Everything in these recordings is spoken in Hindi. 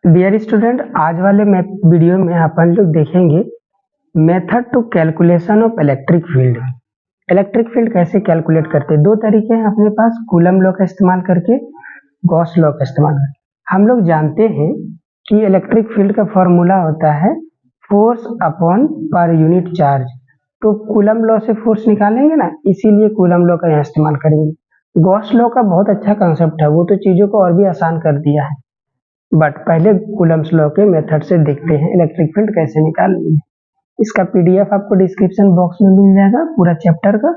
डियर स्टूडेंट, आज वाले वीडियो में अपन लोग देखेंगे method to calculation of electric field. Electric field कैसे कैलकुलेट करते हैं। दो तरीके हैं अपने पास, कूलम लॉ का इस्तेमाल करके, गॉस लॉ का इस्तेमाल करके। हम लोग जानते हैं कि इलेक्ट्रिक फील्ड का फॉर्मूला होता है force upon per unit charge. तो कूलम लॉ से फोर्स निकालेंगे ना, इसीलिए कूलम लॉ का यहाँ इस्तेमाल करेंगे। गॉस लॉ का बहुत अच्छा कंसेप्ट है, वो तो चीजों को और भी आसान कर दिया है, बट पहले कूलम्स लॉ के मेथड से देखते हैं इलेक्ट्रिक फील्ड कैसे निकालेंगे। इसका पीडीएफ आपको डिस्क्रिप्शन बॉक्स में मिल जाएगा पूरा चैप्टर का,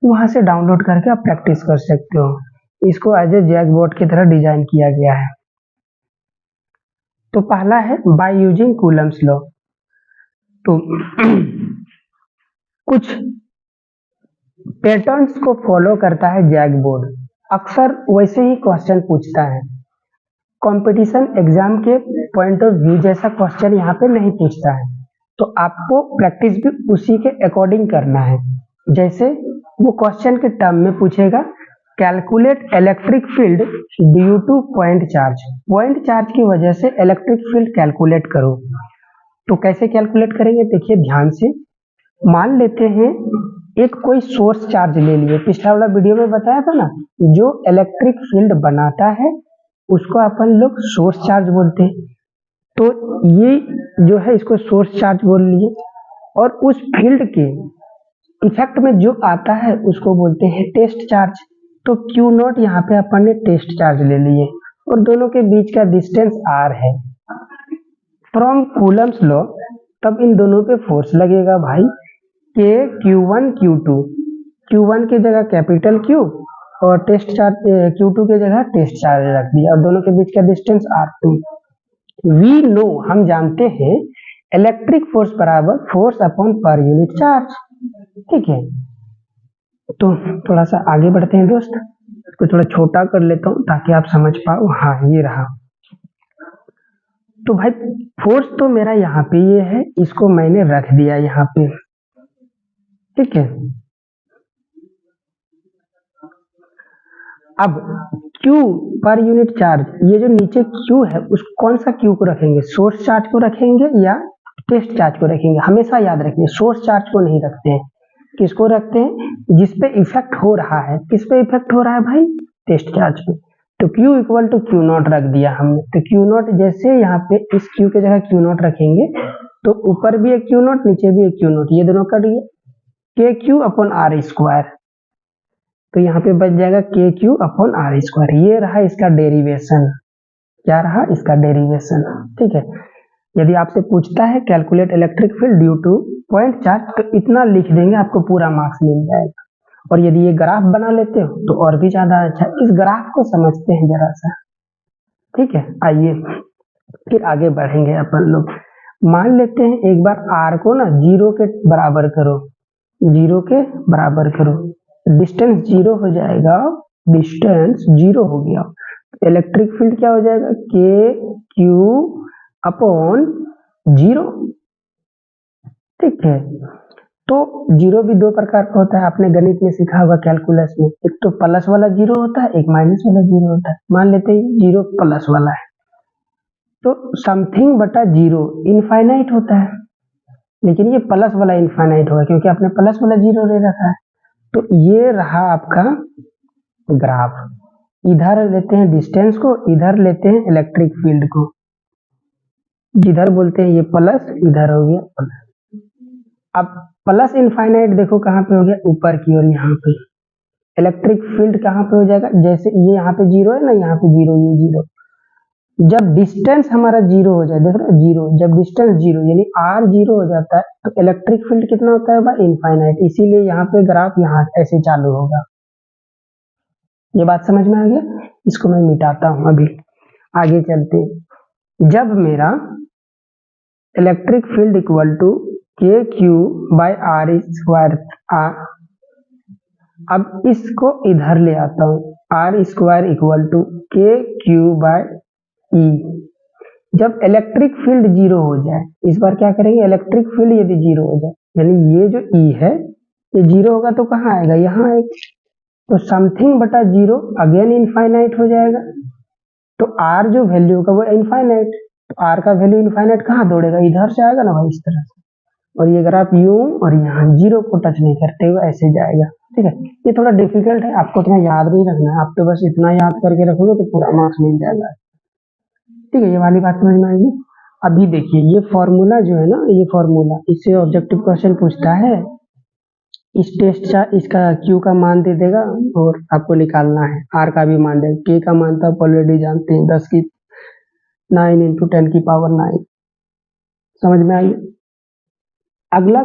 वहां से डाउनलोड करके आप प्रैक्टिस कर सकते हो। इसको एज ए जैक बोर्ड की तरह डिजाइन किया गया है। तो पहला है बाय यूजिंग कूलम्स लॉ। तो कुछ पैटर्न्स को फॉलो करता है जैक बोर्ड, अक्सर वैसे ही क्वेश्चन पूछता है। कंपटीशन एग्जाम के पॉइंट ऑफ व्यू जैसा क्वेश्चन यहाँ पे नहीं पूछता है, तो आपको प्रैक्टिस भी उसी के अकॉर्डिंग करना है। जैसे वो क्वेश्चन के टर्म में पूछेगा calculate electric field due two point charge. Point charge की वजह से इलेक्ट्रिक फील्ड कैलकुलेट करो। तो कैसे कैलकुलेट करेंगे, देखिए ध्यान से। मान लेते हैं एक कोई सोर्स चार्ज ले लिए, पिछला वाला वीडियो में बताया था ना, जो इलेक्ट्रिक फील्ड बनाता है उसको अपन लोग सोर्स चार्ज बोलते हैं। तो ये जो है इसको सोर्स चार्ज बोल लिए, और उस फील्ड के इफेक्ट में जो आता है उसको बोलते हैं टेस्ट चार्ज। तो क्यू नॉट यहाँ पे अपन ने टेस्ट चार्ज ले लिए, और दोनों के बीच का डिस्टेंस आर है। फ्रॉम कूलम्स लॉ तब इन दोनों पे फोर्स लगेगा भाई, के Q1 Q2, Q1 की जगह कैपिटल Q और टेस्ट चार्ज Q2 की जगह टेस्ट चार्ज रख दिया, और दोनों के बीच का डिस्टेंस R2। वी नो, हम जानते हैं इलेक्ट्रिक फोर्स बराबर force upon per unit charge. ठीक है, तो थोड़ा सा आगे बढ़ते हैं दोस्त, इसको थोड़ा छोटा कर लेता हूँ ताकि आप समझ पाओ। हाँ, ये रहा। तो भाई फोर्स तो मेरा यहाँ पे ये है, इसको मैंने रख दिया यहाँ पे। ठीक है, अब Q पर यूनिट चार्ज, ये जो नीचे Q है उस कौन सा Q को रखेंगे, सोर्स चार्ज को रखेंगे या टेस्ट चार्ज को रखेंगे। हमेशा याद रखिए सोर्स चार्ज को नहीं रखते हैं। किसको रखते हैं, जिसपे इफेक्ट हो रहा है। किस पे इफेक्ट हो रहा है भाई, टेस्ट चार्ज पे। तो Q equal to Q naught रख दिया हमने। तो Q नॉट जैसे यहाँ पे इस Q की जगह Q नॉट रखेंगे तो ऊपर भी एक Q नॉट, नीचे भी एक Q नॉट, ये दोनों कट गए, KQ अपॉन R स्क्वायर। तो यहाँ पे बच जाएगा KQ अपॉन R स्क्वायर। ये रहा इसका डेरिवेशन। क्या रहा इसका डेरिवेशन। ठीक है, यदि आपसे पूछता है calculate electric field due two point charge, तो इतना लिख देंगे, आपको पूरा मार्क्स मिल जाएगा। और यदि ये ग्राफ बना लेते हो तो और भी ज्यादा अच्छा। इस ग्राफ को समझते हैं जरा सा। ठीक है, आइए फिर आगे बढ़ेंगे अपन लोग। मान लेते हैं एक बार R को ना 0 के बराबर करो, 0 के बराबर करो, डिस्टेंस 0 हो जाएगा। डिस्टेंस 0 हो गया, इलेक्ट्रिक फील्ड क्या हो जाएगा, के क्यू अपॉन 0। ठीक है, तो 0 भी दो प्रकार का होता है, आपने गणित में सीखा होगा कैलकुलस में। एक तो प्लस वाला 0 होता है, एक माइनस वाला 0 होता है। मान लेते हैं 0 प्लस वाला है, तो समथिंग बटा 0 इनफाइनाइट होता है, लेकिन ये प्लस वाला इनफाइनाइट होगा क्योंकि आपने प्लस वाला 0 ले रखा है। तो ये रहा आपका ग्राफ। इधर लेते हैं डिस्टेंस को, इधर लेते हैं इलेक्ट्रिक फील्ड को। जिधर बोलते हैं ये प्लस, इधर हो गया प्लस। अब प्लस इनफाइनाइट देखो कहाँ पे हो गया, ऊपर की ओर। यहाँ पे इलेक्ट्रिक फील्ड कहाँ पे हो जाएगा, जैसे ये यहाँ पे 0 है ना, यहाँ पे 0, ये 0। जब डिस्टेंस हमारा 0 हो जाए, देख रहे हो 0, जब डिस्टेंस 0 यानी R 0 हो जाता है तो इलेक्ट्रिक फील्ड कितना होता है भाई, इनफाइनाइट। इसीलिए यहाँ पे ग्राफ यहाँ ऐसे चालू होगा। ये बात समझ में आ गया। इसको मैं मिटाता हूँ, अभी आगे चलते हैं। जब मेरा इलेक्ट्रिक फील्ड इक्वल टू के क्यू बाय आर स्क्वायर, अब इसको इधर ले आता हूँ, आर स्क्वायर इक्वल टू के क्यू बाय ई। जब इलेक्ट्रिक फील्ड 0 हो जाए, इस बार क्या करेंगे, इलेक्ट्रिक फील्ड यदि 0 हो जाए, यानी ये जो ई है ये 0 होगा तो कहाँ आएगा, यहाँ आएगा। तो समथिंग बटा 0 अगेन इनफाइनाइट हो जाएगा। तो आर जो वैल्यू होगा वो इनफाइनाइट, तो आर का वैल्यू इनफाइनाइट कहाँ दौड़ेगा, इधर से आएगा ना भाई, इस तरह से। और ये ग्राफ यूं और यहाँ जीरो को टच नहीं करते हुए ऐसे जाएगा। ठीक है, ये थोड़ा डिफिकल्ट है, आपको इतना याद नहीं रखना है, आप तो बस इतना याद करके रखोगे तो पूरा मार्क्स मिल जाएगा। ठीक है, ये वाली बात समझ में आएगी। अभी देखिए ये फॉर्मूला जो है ना, ये फॉर्मूला, इससे ऑब्जेक्टिव क्वेश्चन पूछता है, इस टेस्ट का इसका क्यू का मान दे देगा और आपको निकालना है आर का भी मान देगा। के का मान तो आप ऑलरेडी जानते हैं, 10 की 9 इंटू 10 की पावर 9। समझ में आई। अगला